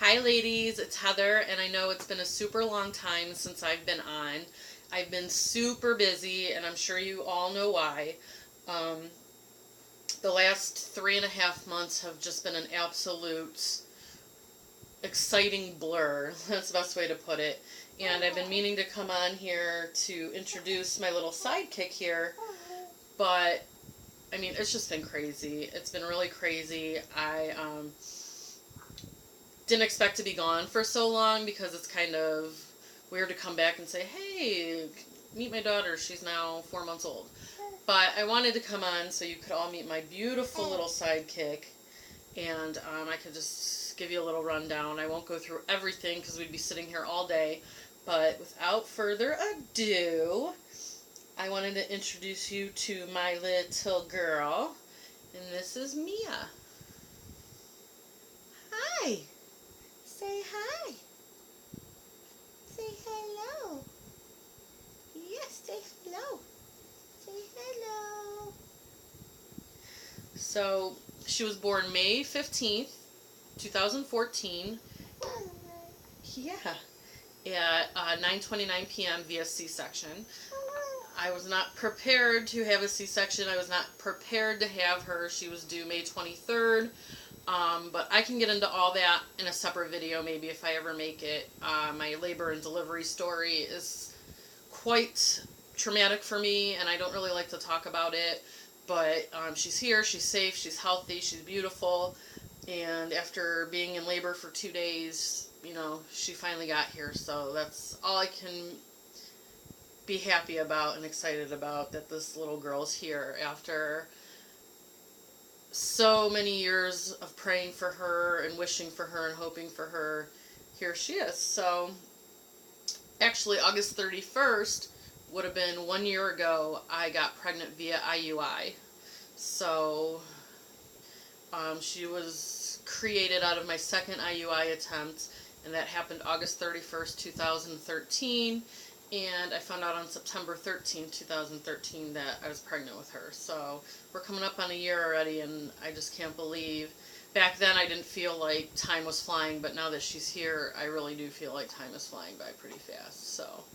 Hi ladies, it's Heather, and I know it's been a super long time since I've been on. I've been super busy, and I'm sure you all know why. Um, the last 3.5 months have just been an absolute exciting blur. That's the best way to put it. And I've been meaning to come on here to introduce my little sidekick here, but I mean, it's just been crazy. It's been really crazy. I didn't expect to be gone for so long because it's kind of weird to come back and say, hey, meet my daughter. She's now 4 months old. But I wanted to come on so you could all meet my beautiful little sidekick. And I could just give you a little rundown. I won't go through everything because we'd be sitting here all day. But without further ado, I wanted to introduce you to my little girl. And this is Mia. Hi. Say hi. Say hello. Yes, say hello. Say hello. So, she was born May 15th, 2014. Yeah. At 9:29 p.m. via C-section. I was not prepared to have a C-section. I was not prepared to have her. She was due May 23rd. But I can get into all that in a separate video maybe if I ever make it. My labor and delivery story is quite traumatic for me, and I don't really like to talk about it. But she's here, she's safe, she's healthy, she's beautiful. And after being in labor for 2 days, she finally got here. So that's all I can be happy about and excited about, that this little girl's here after so many years of praying for her and wishing for her and hoping for her. Here she is. So actually August 31st would have been 1 year ago I got pregnant via IUI. So she was created out of my second IUI attempt, and that happened August 31st, 2013. And I found out on September 13th, 2013 that I was pregnant with her. So we're coming up on a year already, and I just can't believe. Back then I didn't feel like time was flying, but now that she's here, I really do feel like time is flying by pretty fast. So,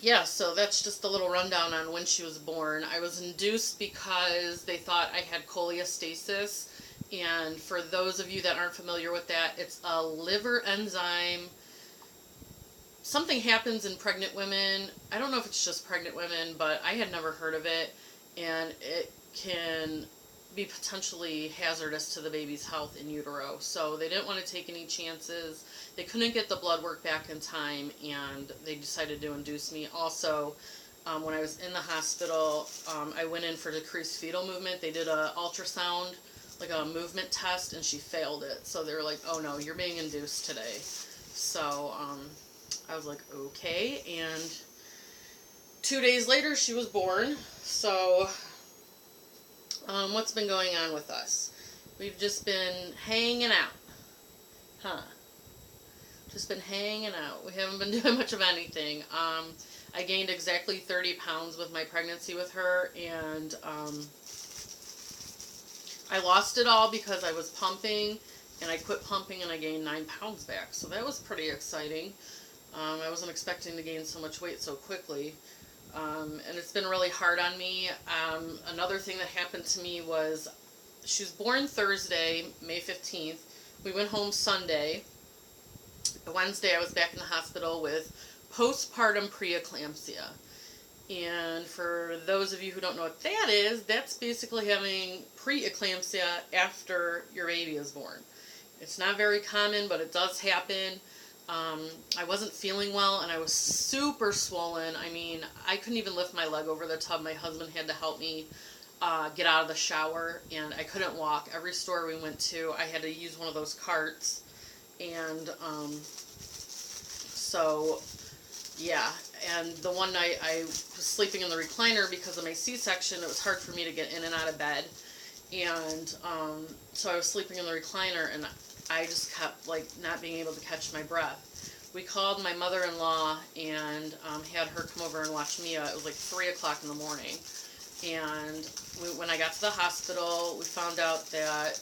yeah, so that's just a little rundown on when she was born. I was induced because they thought I had cholestasis. And for those of you that aren't familiar with that, it's a liver enzyme. Something happens in pregnant women. I don't know if it's just pregnant women, but I had never heard of it. And it can be potentially hazardous to the baby's health in utero. So they didn't want to take any chances. They couldn't get the blood work back in time, and they decided to induce me. Also, when I was in the hospital, I went in for decreased fetal movement. They did an ultrasound, like a movement test, and she failed it. So they were like, oh no, you're being induced today. So I was like, okay. And 2 days later, she was born. So what's been going on with us? We've just been hanging out. Huh. Just been hanging out. We haven't been doing much of anything. I gained exactly 30 pounds with my pregnancy with her, and I lost it all because I was pumping, and I quit pumping, and I gained 9 pounds back. So that was pretty exciting. I wasn't expecting to gain so much weight so quickly. And it's been really hard on me. Another thing that happened to me was she was born Thursday, May 15th. We went home Sunday. Wednesday I was back in the hospital with postpartum preeclampsia. And for those of you who don't know what that is, that's basically having preeclampsia after your baby is born. It's not very common, but it does happen. I wasn't feeling well, and I was super swollen. I mean, I couldn't even lift my leg over the tub. My husband had to help me get out of the shower, and I couldn't walk. Every store we went to, I had to use one of those carts. And so, yeah. And the one night I was sleeping in the recliner because of my C-section. It was hard for me to get in and out of bed. And so I was sleeping in the recliner, and I just kept not being able to catch my breath. We called my mother-in-law and had her come over and watch Mia. It was like 3 o'clock in the morning. And when I got to the hospital, we found out that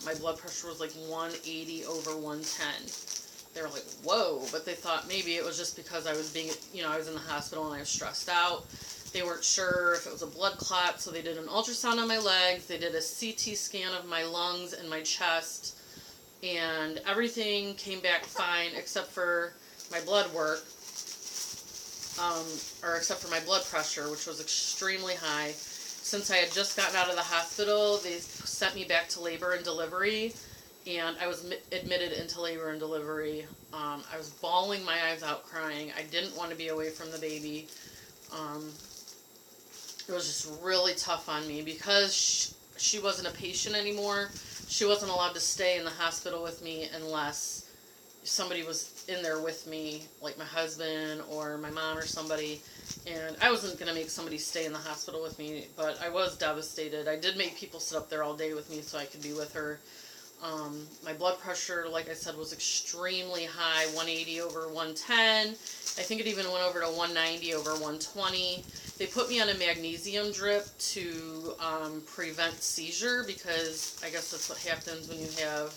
my blood pressure was like 180 over 110. They were like, whoa, but they thought maybe it was just because I was being, I was in the hospital and I was stressed out. They weren't sure if it was a blood clot, so they did an ultrasound on my legs. They did a CT scan of my lungs and my chest, and everything came back fine except for my blood work, or except for my blood pressure, which was extremely high. Since I had just gotten out of the hospital, they sent me back to labor and delivery, and I was admitted into labor and delivery. I was bawling my eyes out crying. I didn't want to be away from the baby. It was just really tough on me because she wasn't a patient anymore. She wasn't allowed to stay in the hospital with me unless somebody was in there with me, like my husband or my mom or somebody. And I wasn't going to make somebody stay in the hospital with me, but I was devastated. I did make people sit up there all day with me so I could be with her. My blood pressure, like I said, was extremely high, 180 over 110. I think it even went over to 190 over 120. They put me on a magnesium drip to prevent seizure, because I guess that's what happens when you have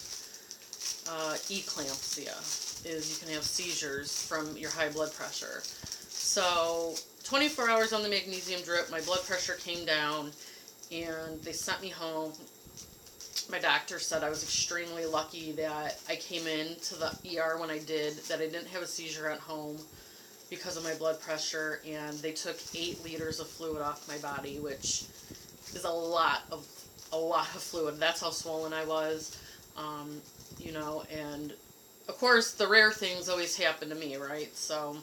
eclampsia, is you can have seizures from your high blood pressure. So 24 hours on the magnesium drip, my blood pressure came down, and they sent me home. My doctor said I was extremely lucky that I came into the ER when I did, that I didn't have a seizure at home because of my blood pressure, and they took 8 liters of fluid off my body, which is a lot of fluid. That's how swollen I was, and of course the rare things always happen to me, right? So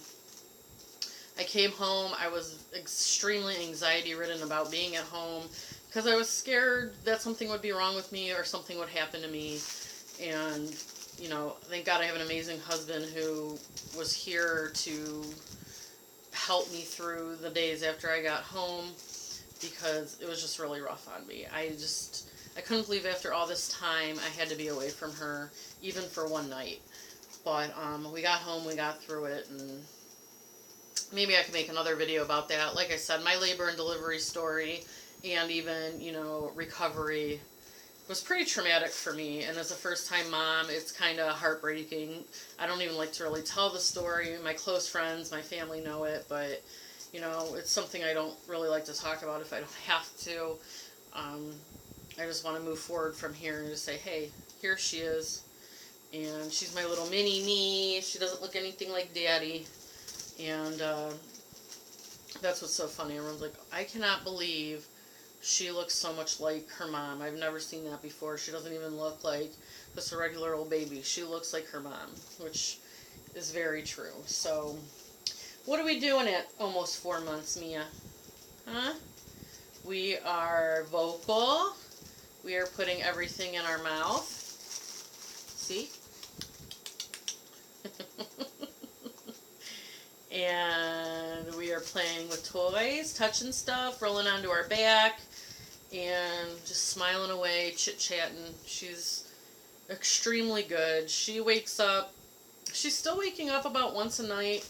I came home. I was extremely anxiety ridden about being at home, because I was scared that something would be wrong with me or something would happen to me. And, thank God I have an amazing husband who was here to help me through the days after I got home, because it was just really rough on me. I couldn't believe after all this time I had to be away from her, even for one night. But we got home, we got through it, and maybe I could make another video about that. Like I said, my labor and delivery story, and even, recovery, was pretty traumatic for me. And as a first-time mom, it's kind of heartbreaking. I don't even like to really tell the story. My close friends, my family know it, but, it's something I don't really like to talk about if I don't have to. I just want to move forward from here and just say, hey, here she is. And she's my little mini me. She doesn't look anything like Daddy. And that's what's so funny. Everyone's like, I cannot believe she looks so much like her mom. I've never seen that before. She doesn't even look like just a regular old baby. She looks like her mom, which is very true. So, what are we doing at almost 4 months, Mia? Huh? We are vocal. We are putting everything in our mouth. See? And we are playing with toys, touching stuff, rolling onto our back, and just smiling away, chit-chatting. She's extremely good. She wakes up, she's still waking up about once a night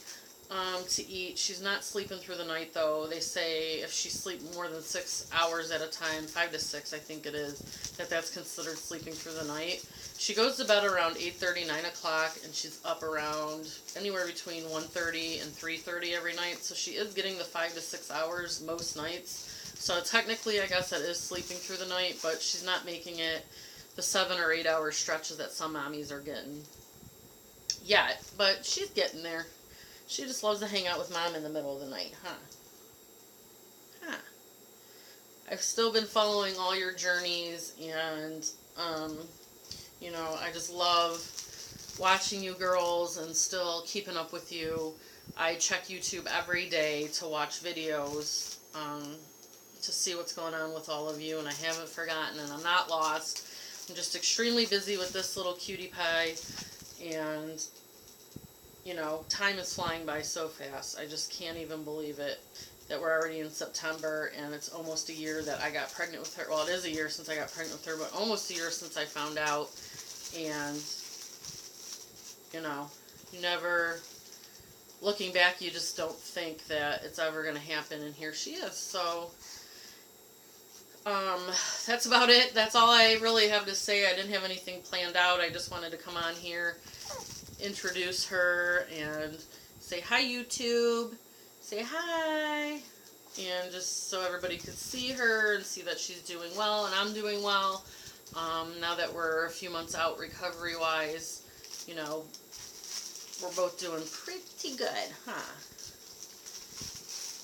to eat. She's not sleeping through the night, though. They say if she sleeps more than 6 hours at a time, 5 to 6 I think it is, that's considered sleeping through the night. She goes to bed around 8:30, 9 o'clock, and she's up around anywhere between 1:30 and 3:30 every night. So she is getting the 5 to 6 hours most nights. So technically, I guess that is sleeping through the night, but she's not making it the 7 or 8 hour stretches that some mommies are getting yet. But she's getting there. She just loves to hang out with Mom in the middle of the night, huh? Huh. I've still been following all your journeys, and I just love watching you girls and still keeping up with you. I check YouTube every day to watch videos, to see what's going on with all of you, and I haven't forgotten, and I'm not lost. I'm just extremely busy with this little cutie pie, and, time is flying by so fast. I just can't even believe it, that we're already in September, and it's almost a year that I got pregnant with her. Well, it is a year since I got pregnant with her, but almost a year since I found out. And, you never, looking back, you just don't think that it's ever going to happen, and here she is. So, That's about it. That's all I really have to say. I didn't have anything planned out. I just wanted to come on here, introduce her, and say hi, YouTube. Say hi. And just so everybody could see her and see that she's doing well and I'm doing well. Now that we're a few months out recovery-wise, you know, we're both doing pretty good, huh?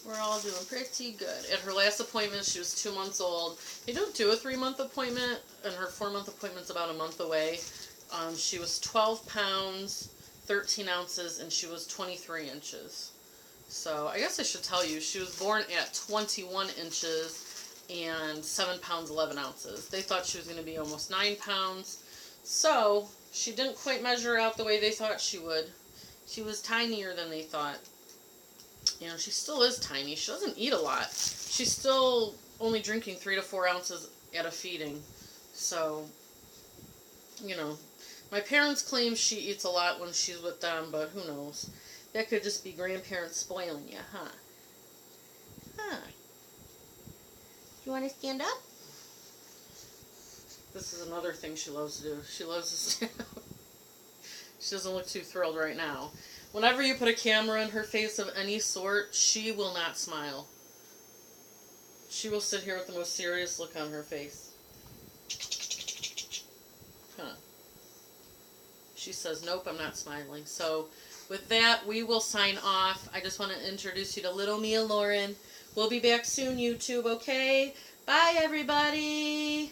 We're all doing pretty good. At her last appointment, she was 2 months old. They don't do a 3-month appointment, and her 4-month appointment's about a month away. She was 12 pounds, 13 ounces, and she was 23 inches. So I guess I should tell you, she was born at 21 inches and 7 pounds, 11 ounces. They thought she was going to be almost 9 pounds. So she didn't quite measure out the way they thought she would. She was tinier than they thought. You know, she still is tiny. She doesn't eat a lot. She's still only drinking 3 to 4 ounces at a feeding. So, you know, my parents claim she eats a lot when she's with them, but who knows? That could just be grandparents spoiling you, huh? Huh. You want to stand up? This is another thing she loves to do. She loves to stand up. She doesn't look too thrilled right now. Whenever you put a camera in her face of any sort, she will not smile. She will sit here with the most serious look on her face. Huh. She says, nope, I'm not smiling. So, with that, we will sign off. I just want to introduce you to little Mia Lauren. We'll be back soon, YouTube, okay? Bye, everybody!